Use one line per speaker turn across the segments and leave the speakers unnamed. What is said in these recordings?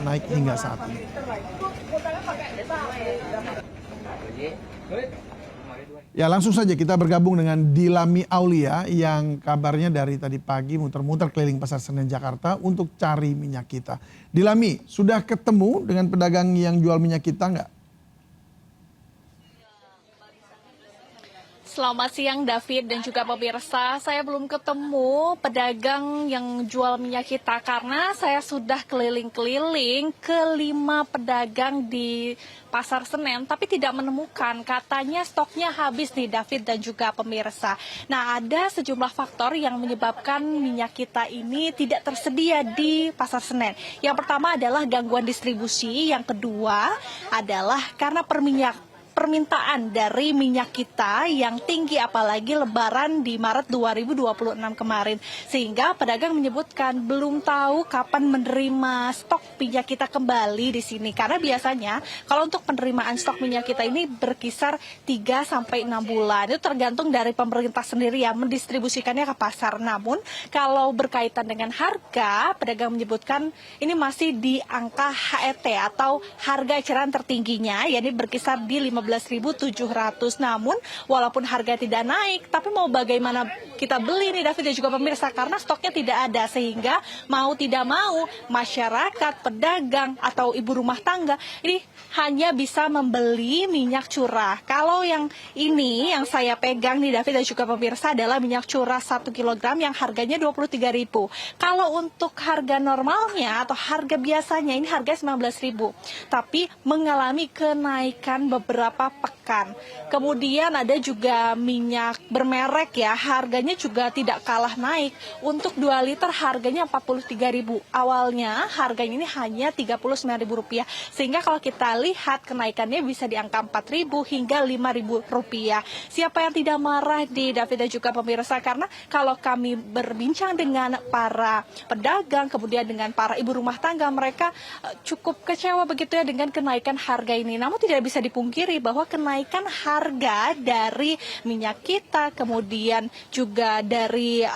naik hingga saat ini. Ya, langsung saja kita bergabung dengan Dilami Aulia yang kabarnya dari tadi pagi muter-muter keliling Pasar Senen Jakarta untuk cari minyak kita. Dilami, sudah ketemu dengan pedagang yang jual minyak kita nggak?
Selamat siang David dan juga pemirsa, saya belum ketemu pedagang yang jual minyak kita karena saya sudah keliling-keliling ke 5 pedagang di Pasar Senen tapi tidak menemukan, katanya stoknya habis nih David dan juga pemirsa. Nah, ada sejumlah faktor yang menyebabkan minyak kita ini tidak tersedia di Pasar Senen. Yang pertama adalah gangguan distribusi, yang kedua adalah karena permintaan dari minyak kita yang tinggi apalagi lebaran di Maret 2026 kemarin. Sehingga pedagang menyebutkan belum tahu kapan menerima stok minyak kita kembali di sini. Karena biasanya kalau untuk penerimaan stok minyak kita ini berkisar 3 sampai 6 bulan. Itu tergantung dari pemerintah sendiri yang mendistribusikannya ke pasar. Namun kalau berkaitan dengan harga, pedagang menyebutkan ini masih di angka HET atau harga eceran tertingginya, yakni berkisar di 15.700. Namun walaupun harga tidak naik, tapi mau bagaimana kita beli nih David dan juga pemirsa, karena stoknya tidak ada, sehingga mau tidak mau masyarakat, pedagang atau ibu rumah tangga ini hanya bisa membeli minyak curah. Kalau yang ini yang saya pegang nih David dan juga pemirsa adalah minyak curah 1 kg yang harganya 23.000. Kalau untuk harga normalnya atau harga biasanya ini harga 19.000, tapi mengalami kenaikan beberapa pekan. Kemudian ada juga minyak bermerek ya, harganya juga tidak kalah naik. Untuk 2 liter harganya 43.000. Awalnya harganya ini hanya Rp39.000. Sehingga kalau kita lihat kenaikannya bisa di angka Rp4.000 hingga Rp5.000. Siapa yang tidak marah di David dan juga pemirsa, karena kalau kami berbincang dengan para pedagang, kemudian dengan para ibu rumah tangga, mereka cukup kecewa begitu ya dengan kenaikan harga ini. Namun tidak bisa dipungkiri bahwa kenaikan harga dari minyak kita, kemudian juga dari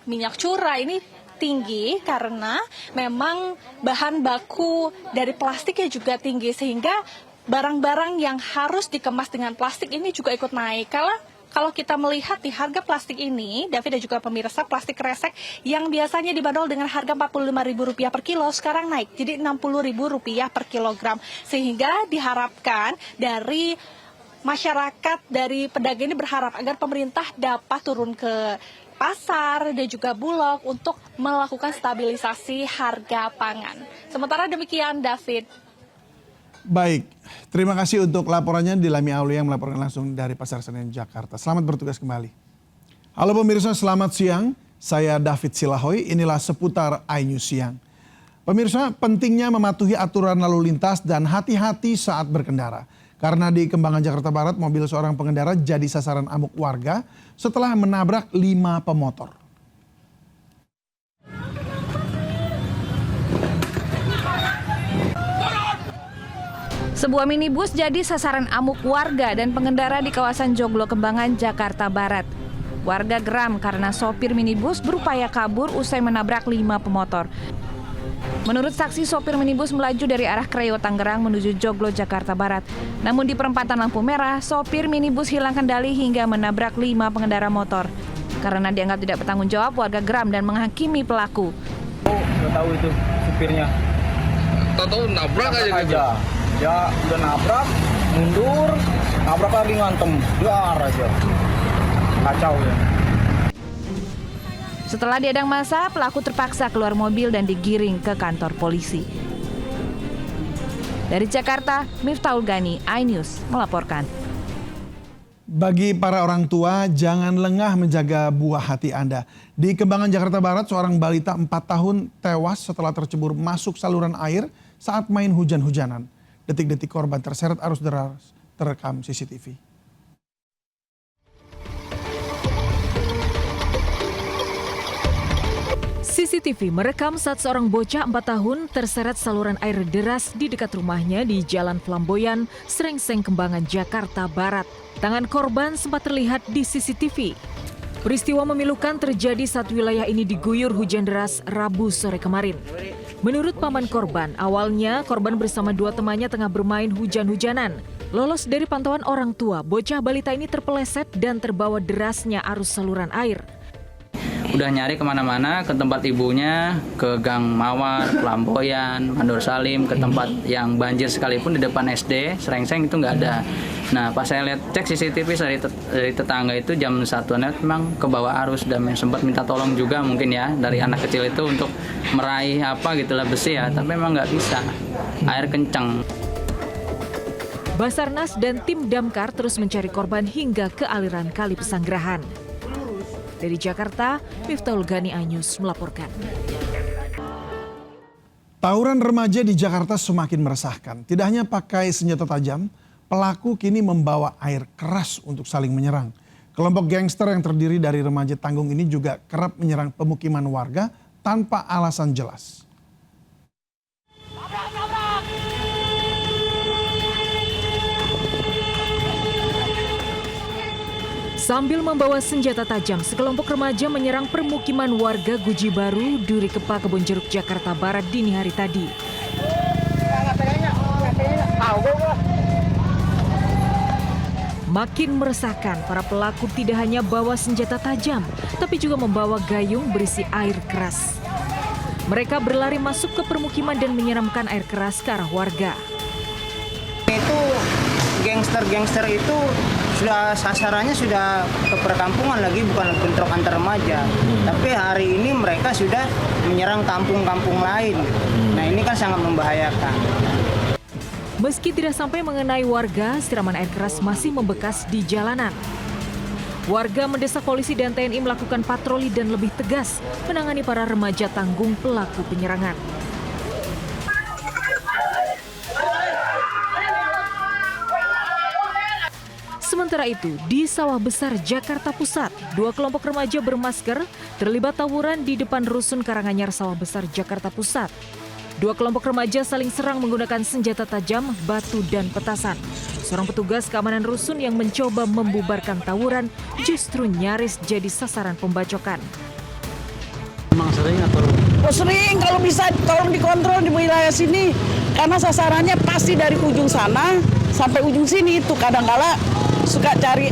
minyak curah ini tinggi karena memang bahan baku dari plastiknya juga tinggi, sehingga barang-barang yang harus dikemas dengan plastik ini juga ikut naik. Kalau kita melihat di harga plastik ini, David dan juga pemirsa, plastik kresek yang biasanya dibanderol dengan harga Rp45.000 per kilo, sekarang naik jadi Rp60.000 per kilogram. Sehingga diharapkan dari masyarakat, dari pedagang ini berharap agar pemerintah dapat turun ke pasar dan juga Bulog untuk melakukan stabilisasi harga pangan. Sementara demikian, David.
Baik, terima kasih untuk laporannya Dilami Aulia yang melaporkan langsung dari Pasar Senen Jakarta. Selamat bertugas kembali. Halo pemirsa, selamat siang. Saya David Silahoy, inilah seputar iNews Siang. Pemirsa, pentingnya mematuhi aturan lalu lintas dan hati-hati saat berkendara. Karena di Kembangan Jakarta Barat, mobil seorang pengendara jadi sasaran amuk warga setelah menabrak 5 pemotor.
Sebuah minibus jadi sasaran amuk warga dan pengendara di kawasan Joglo Kembangan, Jakarta Barat. Warga geram karena sopir minibus berupaya kabur usai menabrak 5 pemotor. Menurut saksi, sopir minibus melaju dari arah Kreo Tangerang menuju Joglo, Jakarta Barat. Namun di perempatan lampu merah, sopir minibus hilang kendali hingga menabrak 5 pengendara motor. Karena dianggap tidak bertanggung jawab, warga geram dan menghakimi pelaku.
Udah tahu itu supirnya.
Tahu nabrak aja gitu.
Ya udah nabrak, mundur, nabrak lagi ngantem, dar aja. Kacau ya.
Setelah diadang massa, pelaku terpaksa keluar mobil dan digiring ke kantor polisi. Dari Jakarta, Miftahul Gani, iNews melaporkan.
Bagi para orang tua, jangan lengah menjaga buah hati Anda. Di Kembangan Jakarta Barat, seorang balita 4 tahun tewas setelah tercebur masuk saluran air saat main hujan-hujanan. Detik-detik korban terseret arus deras terekam CCTV.
CCTV merekam saat seorang bocah 4 tahun terseret saluran air deras di dekat rumahnya di Jalan Flamboyan, Srengseng, Kembangan, Jakarta Barat. Tangan korban sempat terlihat di CCTV. Peristiwa memilukan terjadi saat wilayah ini diguyur hujan deras Rabu sore kemarin. Menurut paman korban, awalnya korban bersama 2 temannya tengah bermain hujan-hujanan. Lolos dari pantauan orang tua, bocah balita ini terpeleset dan terbawa derasnya arus saluran air.
Udah nyari kemana-mana, ke tempat ibunya, ke Gang Mawar, Flamboyan, Mandor Salim, ke tempat yang banjir sekalipun di depan SD, Srengseng itu nggak ada. Nah, pas saya lihat cek CCTV dari tetangga itu jam 1-an memang ke bawah arus dan sempat minta tolong juga mungkin ya dari anak kecil itu untuk meraih apa gitulah besi ya, tapi memang nggak bisa, air kencang.
Basarnas dan tim damkar terus mencari korban hingga ke aliran Kali Pesanggerahan. Dari Jakarta, Miftahul Gani Anyus melaporkan.
Tawuran remaja di Jakarta semakin meresahkan. Tidak hanya pakai senjata tajam, pelaku kini membawa air keras untuk saling menyerang. Kelompok gangster yang terdiri dari remaja tanggung ini juga kerap menyerang pemukiman warga tanpa alasan jelas.
Sambil membawa senjata tajam, sekelompok remaja menyerang permukiman warga Guji Baru, Duri Kepa, Kebonjeruk, Jakarta Barat dini hari tadi. Makin meresahkan, para pelaku tidak hanya bawa senjata tajam, tapi juga membawa gayung berisi air keras. Mereka berlari masuk ke permukiman dan menyiramkan air keras ke arah warga.
Itu gangster-gangster itu sudah sasarannya sudah ke perkampungan lagi, bukan bentrok antar remaja. Tapi hari ini mereka sudah menyerang kampung-kampung lain. Nah, ini kan sangat membahayakan.
Meski tidak sampai mengenai warga, siraman air keras masih membekas di jalanan. Warga mendesak polisi dan TNI melakukan patroli dan lebih tegas menangani para remaja tanggung pelaku penyerangan. Sementara itu, di Sawah Besar, Jakarta Pusat, 2 kelompok remaja bermasker terlibat tawuran di depan Rusun Karanganyar, Sawah Besar, Jakarta Pusat. 2 kelompok remaja saling serang menggunakan senjata tajam, batu, dan petasan. Seorang petugas keamanan rusun yang mencoba membubarkan tawuran justru nyaris jadi sasaran pembacokan.
Memang sering atau?
Oh, sering, kalau bisa tolong dikontrol di wilayah sini. Karena sasarannya pasti dari ujung sana sampai ujung sini itu. Kadang-kala suka cari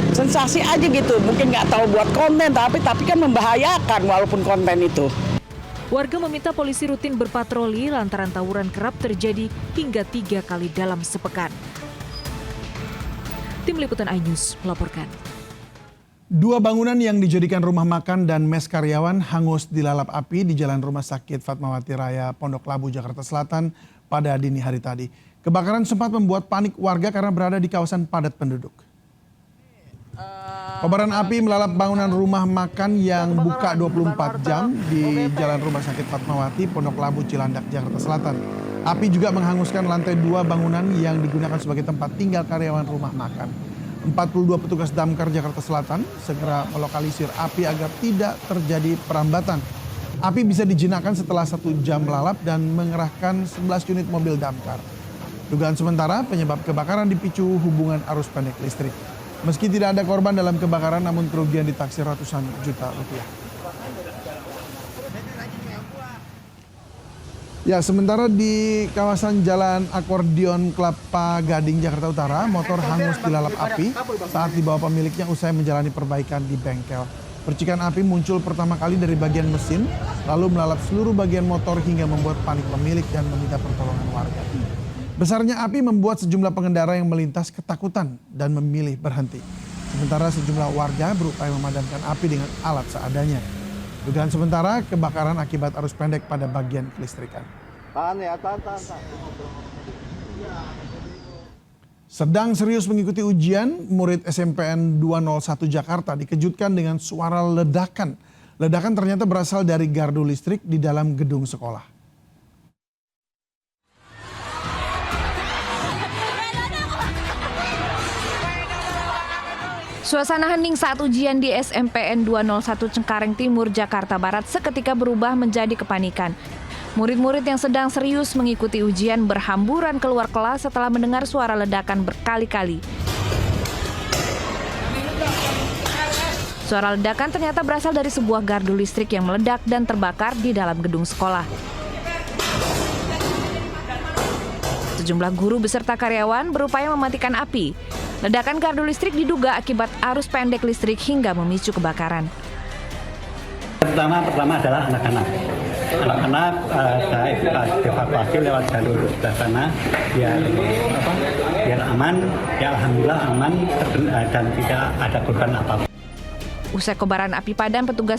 sensasi aja gitu. Mungkin nggak tahu buat konten, tapi kan membahayakan walaupun konten itu.
Warga meminta polisi rutin berpatroli lantaran tawuran kerap terjadi hingga 3 kali dalam sepekan. Tim Liputan iNews melaporkan.
2 bangunan yang dijadikan rumah makan dan mes karyawan hangus dilalap api di Jalan Rumah Sakit Fatmawati Raya, Pondok Labu, Jakarta Selatan pada dini hari tadi. Kebakaran sempat membuat panik warga karena berada di kawasan padat penduduk. Kobaran api melalap bangunan rumah makan yang buka 24 jam di Jalan Rumah Sakit Fatmawati, Pondok Labu, Cilandak, Jakarta Selatan. Api juga menghanguskan lantai 2 bangunan yang digunakan sebagai tempat tinggal karyawan rumah makan. 42 petugas damkar Jakarta Selatan segera melokalisir api agar tidak terjadi perambatan. Api bisa dijinakkan setelah 1 jam melalap dan mengerahkan 11 unit mobil damkar. Dugaan sementara penyebab kebakaran dipicu hubungan arus pendek listrik. Meski tidak ada korban dalam kebakaran, namun kerugian ditaksir ratusan juta rupiah. Ya, sementara di kawasan Jalan Akordion Kelapa Gading, Jakarta Utara, motor hangus dilalap api saat dibawa pemiliknya usai menjalani perbaikan di bengkel. Percikan api muncul pertama kali dari bagian mesin, lalu melalap seluruh bagian motor hingga membuat panik pemilik dan meminta pertolongan warga. Besarnya api membuat sejumlah pengendara yang melintas ketakutan dan memilih berhenti. Sementara sejumlah warga berupaya memadamkan api dengan alat seadanya. Dugaan sementara kebakaran akibat arus pendek pada bagian kelistrikan. Sedang serius mengikuti ujian, murid SMPN 201 Jakarta dikejutkan dengan suara ledakan. Ledakan ternyata berasal dari gardu listrik di dalam gedung sekolah.
Suasana hening saat ujian di SMPN 201 Cengkareng Timur, Jakarta Barat seketika berubah menjadi kepanikan. Murid-murid yang sedang serius mengikuti ujian berhamburan keluar kelas setelah mendengar suara ledakan berkali-kali. Suara ledakan ternyata berasal dari sebuah gardu listrik yang meledak dan terbakar di dalam gedung sekolah. Sejumlah guru beserta karyawan berupaya mematikan api. Ledakan gardu listrik diduga akibat arus pendek listrik hingga memicu kebakaran.
Pertama adalah anak-anak. Anak-anak saya evakuasi lewat jalur sebelah sana biar aman. Ya alhamdulillah aman dan tidak ada korban apapun.
Usai kobaran api padam, petugas